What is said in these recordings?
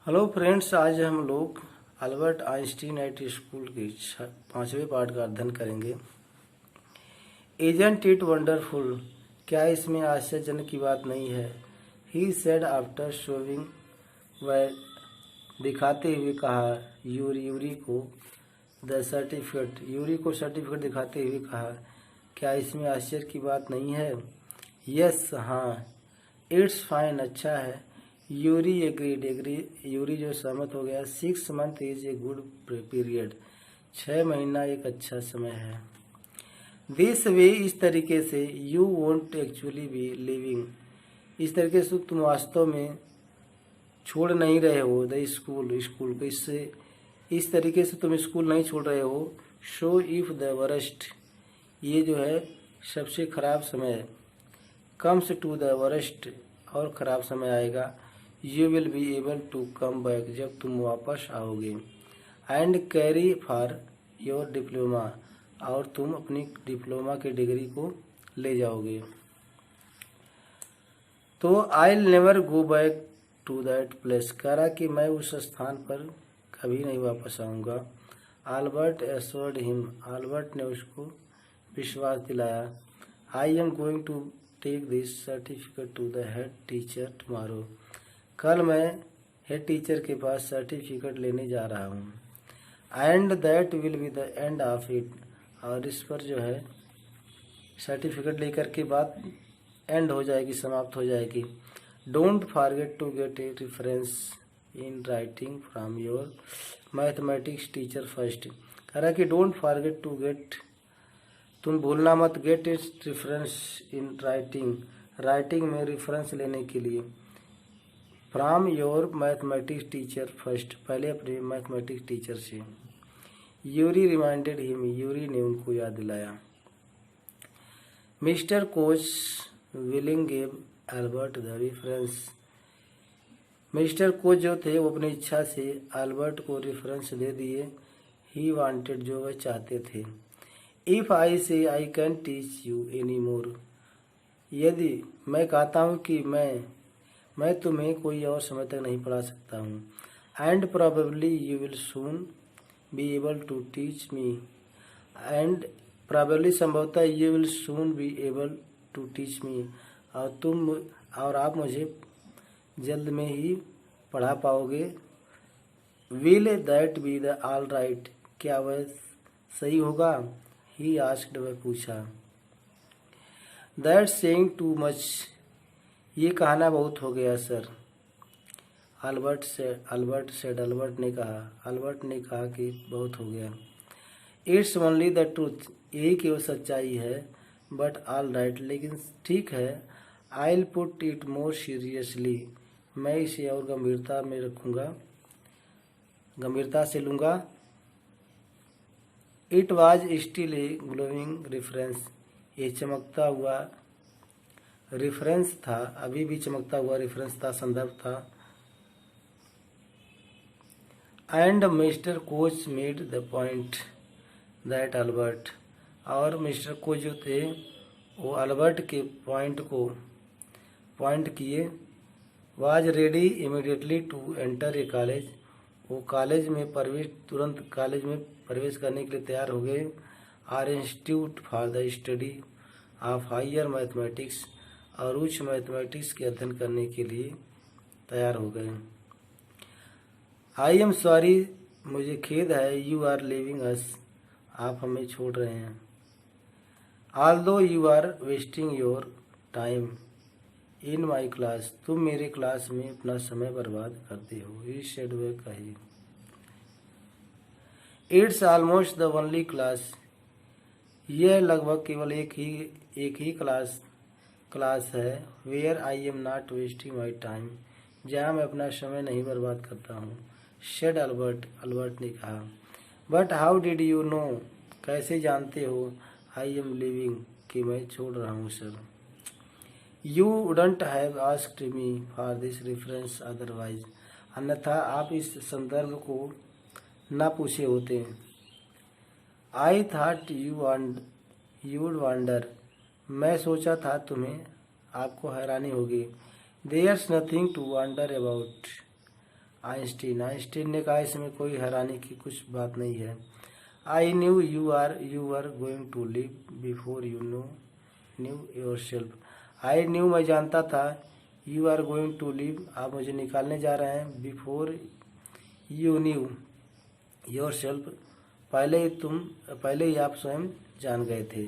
Hello friends, आज हम लोग अल्बर्ट आइंस्टीन एट स्कूल के 5वें पार्ट का अध्ययन करेंगे। इजंट इट वंडरफुल, क्या इसमें आश्चर्यजनक की बात नहीं है। ही सेड आफ्टर शोविंग, वह दिखाते हुए कहा यूरी को द सर्टिफिकेट, यूरी को सर्टिफिकेट दिखाते हुए कहा, क्या इसमें आश्चर्य की बात नहीं है। यस, हाँ। इट्स फाइन, अच्छा है। यूरी एग्री, यूरी जो सहमत हो गया। 6 month is a good period, 6 महीना एक अच्छा समय है। दिस वे, इस तरीके से, you won't actually B living, इस तरीके से तुम वास्तव में छोड़ नहीं रहे हो द स्कूल, स्कूल को, इससे इस तरीके से तुम स्कूल नहीं छोड़ रहे हो। शो इफ द वरस्ट, ये जो है सबसे खराब समय है। कम्स टू द वरस्ट, और ख़राब समय आएगा। You will be able to come back, जब तुम वापस आओगे। And carry for your diploma, और तुम अपनी डिप्लोमा की डिग्री को ले जाओगे। तो I never go back to that place, कह रहा कि मैं उस स्थान पर कभी नहीं वापस आऊँगा। आल्बर्ट एश्योर्ड हिम, आल्बर्ट ने उसको विश्वास दिलाया। I am going to take this certificate to the head teacher tomorrow, कल मैं हेड टीचर के पास सर्टिफिकेट लेने जा रहा हूँ। And that will be the end of it, और इस पर जो है सर्टिफिकेट लेकर के बात एंड हो जाएगी, समाप्त हो जाएगी। Don't forget to get a reference in writing from your mathematics teacher first, कह रहा कि डोंट फॉरगेट टू गेट, तुम भूलना मत, get it reference in writing, writing में रेफरेंस लेने के लिए। From your mathematics teacher first, पहले अपने मैथमेटिक्स टीचर से। यूरी रिमाइंडेड हिम, यूरी ने उनको याद दिलाया। Mister coach willing gave Albert the reference, mister Koch जो थे वो अपनी इच्छा से एल्बर्ट को रेफरेंस दे दिए। ही वांटेड, जो वह चाहते थे। इफ आई से I can teach you any more, यदि मैं कहता हूँ कि मैं तुम्हें कोई और समय तक नहीं पढ़ा सकता हूँ। And probably you will soon be able to teach me, and probably संभवतः you will soon be able to teach me, और आप मुझे जल्द में ही पढ़ा पाओगे। Will that be the all right, क्या वह सही होगा। ही आस्क्ड, वह पूछा। दैट सेइंग टू मच, ये कहना बहुत हो गया सर। अल्बर्ट ने कहा कि बहुत हो गया। इट्स ओनली द ट्रूथ, यही केवल सच्चाई है। बट ऑल राइट, लेकिन ठीक है। I put it more seriously, मैं इसे और गंभीरता में रखूँगा, गंभीरता से लूँगा। It was still a glowing reference, ये चमकता हुआ रेफरेंस था, अभी भी चमकता हुआ रेफरेंस था, संदर्भ था। And mister Koch made the point that Albert, और मिस्टर कोच जो थे वो अल्बर्ट के पॉइंट को पॉइंट किए। Was ready immediately to enter a college, वो कॉलेज में प्रवेश, तुरंत कॉलेज में प्रवेश करने के लिए तैयार हो गए। Our institute for the study of higher mathematics, और उच्च मैथमेटिक्स के अध्ययन करने के लिए तैयार हो गए। आई एम सॉरी, मुझे खेद है। यू आर लीविंग अस, आप हमें छोड़ रहे हैं। Although you are wasting your time in my class, तुम मेरे क्लास में अपना समय बर्बाद करते हो। ही सेड, वह कही। It's almost the only class, यह लगभग केवल एक ही क्लास है। Where I am not wasting my time, जहाँ मैं अपना समय नहीं बर्बाद करता हूँ। शेड अल्बर्ट ने कहा। But how did you know, कैसे जानते हो। आई एम लिविंग, कि मैं छोड़ रहा हूँ sir. You wouldn't have asked me for this reference otherwise, अन्यथा आप इस संदर्भ को ना पूछे होते। I thought you would wonder, मैं सोचा था आपको हैरानी होगी। There's nothing to wonder about, Einstein ने कहा इसमें कोई हैरानी की कुछ बात नहीं है। I knew you were going to leave before you knew yourself. I knew मैं जानता था, you are going to leave आप मुझे निकालने जा रहे हैं, before you knew yourself पहले ही आप स्वयं जान गए थे।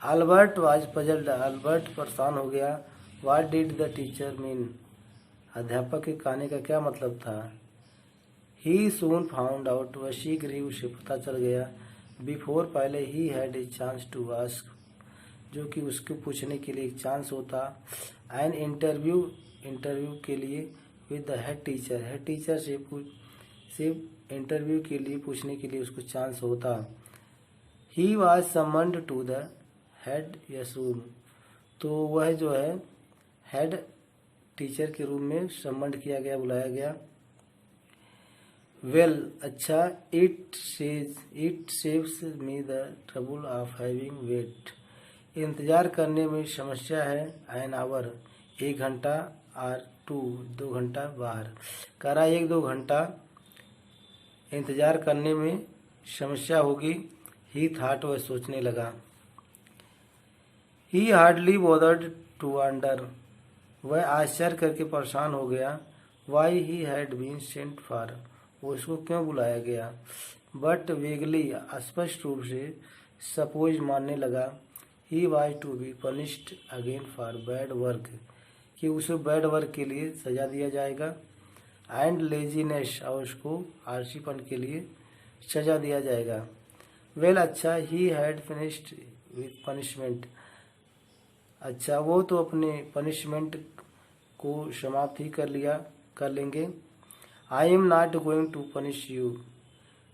अल्बर्ट वाज पजल्ड अल्बर्ट परेशान हो गया। What did the teacher mean अध्यापक के कहने का क्या मतलब था। ही सून फाउंड आउट वह शीघ्र ही उसे पता चल गया। बिफोर पहले ही had a chance to ask जो कि उसको पूछने के लिए एक चांस होता। एन इंटरव्यू के लिए विद द हेड टीचर से इंटरव्यू के लिए पूछने के लिए उसको चांस होता। He was summoned to the head यसूम तो वह जो है हेड टीचर के रूम में समन्ड किया गया, बुलाया गया। वेल अच्छा, it saves me the trouble of having wait इंतजार करने में समस्या है। एन आवर 1 घंटा और 2 घंटा बाहर करा 1-2 घंटा इंतजार करने में समस्या होगी। ही थॉट वह सोचने लगा। He hardly bothered to wonder वह आश्चर्य करके परेशान हो गया। Why he had been sent for वो उसको क्यों बुलाया गया। बट वेगली स्पष्ट रूप से सपोज मानने लगा। He was to be punished again for bad work कि उसे बैड वर्क के लिए सजा दिया जाएगा। एंड लेजीनेस और उसको आलसीपन के लिए सजा दिया जाएगा। वेल अच्छा, he had finished with punishment अच्छा वो तो अपने पनिशमेंट को समाप्त ही कर लेंगे। I am not going to punish you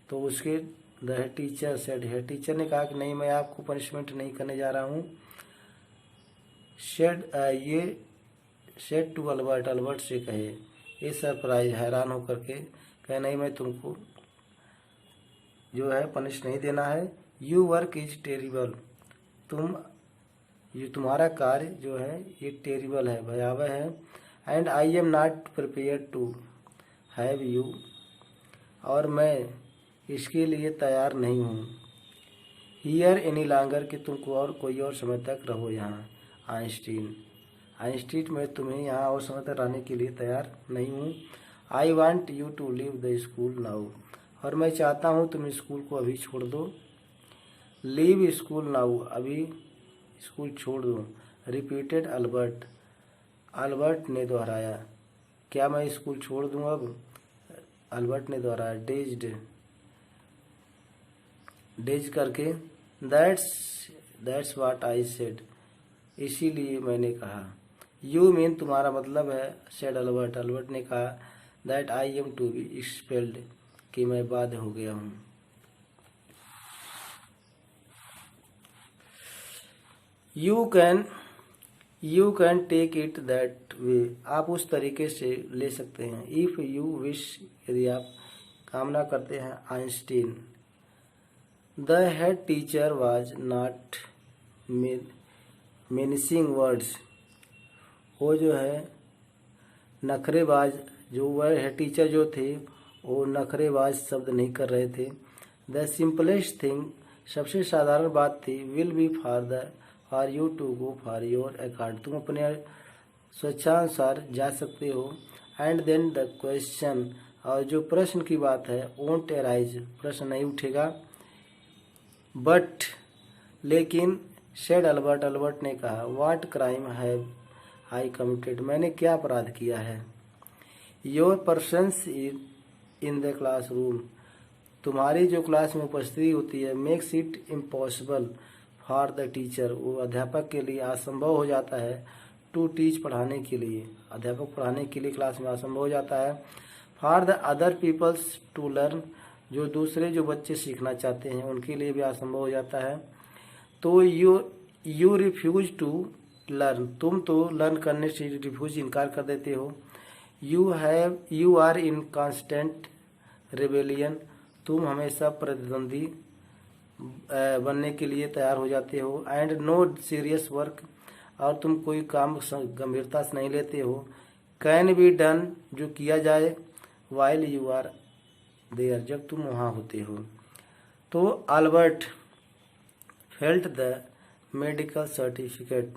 तो उसके the teacher said head teacher ने कहा कि नहीं मैं आपको पनिशमेंट नहीं करने जा रहा हूँ। सेड टू अल्बर्ट से कहे ये सरप्राइज हैरान होकर के कहे नहीं मैं तुमको जो है पनिश नहीं देना है। यू वर्क इज टेरिबल तुम्हारा कार्य जो है ये टेरिबल है, भयावह है। And I am not prepare to have you और मैं इसके लिए तैयार नहीं हूँ। हियर एनी लॉन्गर कि तुमको और कोई और समय तक रहो यहाँ। आइंस्टीन मैं तुम्हें यहाँ और समय तक रहने के लिए तैयार नहीं हूँ। I want you to leave the school now और मैं चाहता हूँ तुम स्कूल को अभी छोड़ दो। लीव स्कूल नाउ अभी स्कूल छोड़ दो। रिपीटेड अल्बर्ट ने दोहराया। क्या मैं स्कूल छोड़ दूँ अब। अल्बर्ट ने दोहराया। डेज करके दैट्स व्हाट आई सेड इसीलिए मैंने कहा। यू मीन तुम्हारा मतलब है। सेड अल्बर्ट ने कहा that I am to be expelled कि मैं बाध्य हो गया हूँ। You can take it that way आप उस तरीके से ले सकते हैं। इफ यू विश यदि आप कामना करते हैं। Einstein the head teacher was not mincing words वो जो है नखरेबाज जो वह हेड टीचर जो थे वो नखरेबाज शब्द नहीं कर रहे थे। द सिंपलेस्ट थिंग सबसे साधारण बात थी। Will be for you to go for your accord तुम अपने स्वेच्छानुसार जा सकते हो। एंड देन द क्वेश्चन और जो प्रश्न की बात है वोंट अराइज प्रश्न नहीं उठेगा। बट लेकिन सेड अल्बर्ट ने कहा what crime have I committed मैंने क्या अपराध किया है। Your persons in the classroom तुम्हारी जो क्लास में उपस्थिति होती है makes it impossible for the teacher वो अध्यापक के लिए असंभव हो जाता है। टू टीच पढ़ाने के लिए अध्यापक पढ़ाने के लिए क्लास में असंभव हो जाता है। For the other peoples to learn जो दूसरे जो बच्चे सीखना चाहते हैं उनके लिए भी असंभव हो जाता है। तो यू रिफ्यूज टू लर्न तुम तो लर्न करने से रिफ्यूज इनकार कर देते हो। You are in constant rebellion तुम हमेशा प्रतिद्वंदी बनने के लिए तैयार हो जाते हो। एंड नो सीरियस वर्क और तुम कोई काम गंभीरता से नहीं लेते हो। कैन बी डन जो किया जाए वाइल यू आर देयर, जब तुम वहाँ होते हो। तो Albert felt the medical certificate,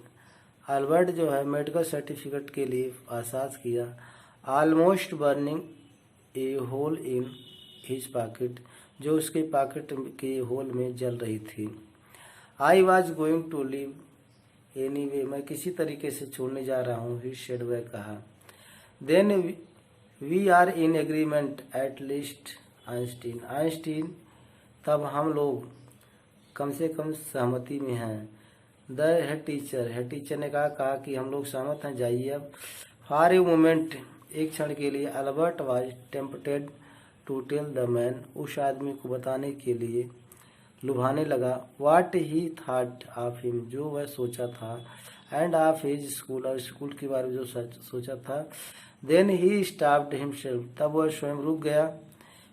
Albert जो है मेडिकल सर्टिफिकेट के लिए एहसास किया। Almost burning a hole in his pocket, जो उसके पॉकेट के होल में जल रही थी। I was going to leave anyway, मैं किसी तरीके से छोड़ने जा रहा हूँ, ही सेड, वह कहा। Then we are in agreement at least Einstein, Einstein, तब हम लोग कम से कम सहमति में हैं। द हेड टीचर ने कहा कि हम लोग सहमत हैं, जाइए अब। फॉर ए मोमेंट, एक क्षण के लिए, Albert was tempted to tell the man, उस आदमी को बताने के लिए लुभाने लगा, what he thought of him, जो वह सोचा था, एंड ऑफ हिज स्कूल, और स्कूल के बारे में जो सोचा था। देन ही स्टॉप्ड हिमसेल्फ, तब वह स्वयं रुक गया।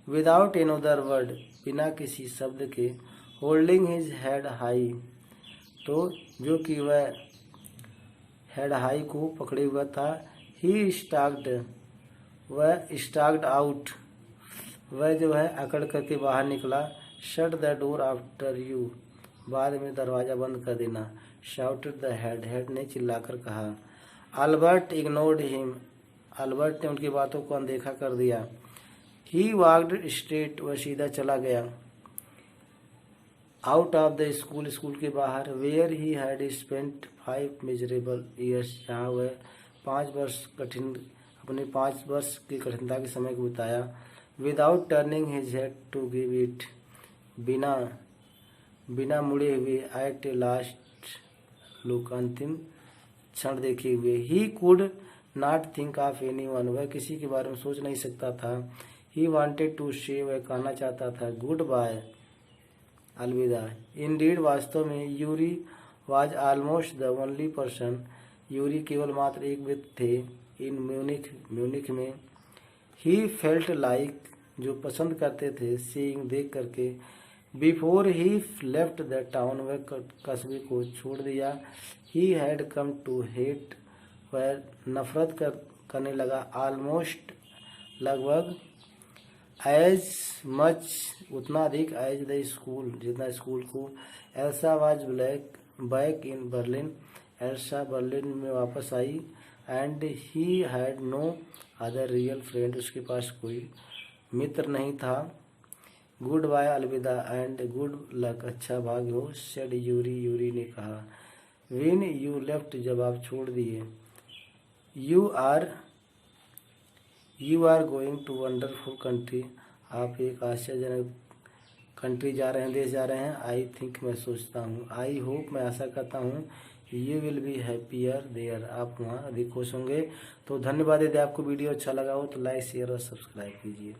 विदाउट एनदर वर्ड, बिना किसी शब्द के। होल्डिंग हिज हेड हाई, तो जो कि वह हेड हाई को पकड़े हुआ था। ही स्टॉक्ड, वह स्टॉक्ड आउट, वह जो है अकड़ करके बाहर निकला। Shut the door after you, बाद में दरवाजा बंद कर देना। शाउटेड द हेड ने चिल्लाकर कहा। अल्बर्ट इग्नोर्ड हिम, अल्बर्ट ने उनकी बातों को अनदेखा कर दिया। ही वॉक्ड स्ट्रेट, वह सीधा चला गया। Out of the school, school के बाहर। Where he had spent 5 miserable years, जहाँ वह 5 वर्ष अपने 5 वर्ष की कठिनता के समय को बिताया। Without turning his head to give it, बिना मुड़े हुए। एट ए लास्ट लुक, अंतिम क्षण देखे हुए। He could not think of any one, वह किसी के बारे में सोच नहीं सकता था। ही वॉन्टेड टू से, वह कहना चाहता था गुड बाय, अलविदा। इंडीड, वास्तव में। Yuri was almost the only person, Yuri केवल मात्र एक व्यक्ति थे इन म्यूनिख में। ही फेल्ट लाइक, जो पसंद करते थे, सीइंग, देख करके। Before he left the town, वह कस्बे को छोड़ दिया। He had come to hate, वह नफरत करने लगा। ऑलमोस्ट, लगभग। एज मच, उतना अधिक। एज द स्कूल, जितना स्कूल को। Elsa was back in Berlin, Elsa Berlin में वापस आई। And he had no other real friend, उसके पास कोई मित्र नहीं था। गुड बाय, अलविदा, एंड गुड लक, अच्छा भाग्य हो। सेड यूरी, यूरी ने कहा। व्हेन यू लेफ्ट, जब आप छोड़ दिए। You are going to wonderful country, आप एक आश्चर्यजनक कंट्री जा रहे हैं, देश जा रहे हैं। आई थिंक, मैं सोचता हूँ। आई होप, मैं आशा करता हूँ। You will be happier there, आप वहाँ अधिक खुश होंगे। तो धन्यवाद। यदि आपको वीडियो अच्छा लगा हो तो लाइक, शेयर और सब्सक्राइब कीजिए।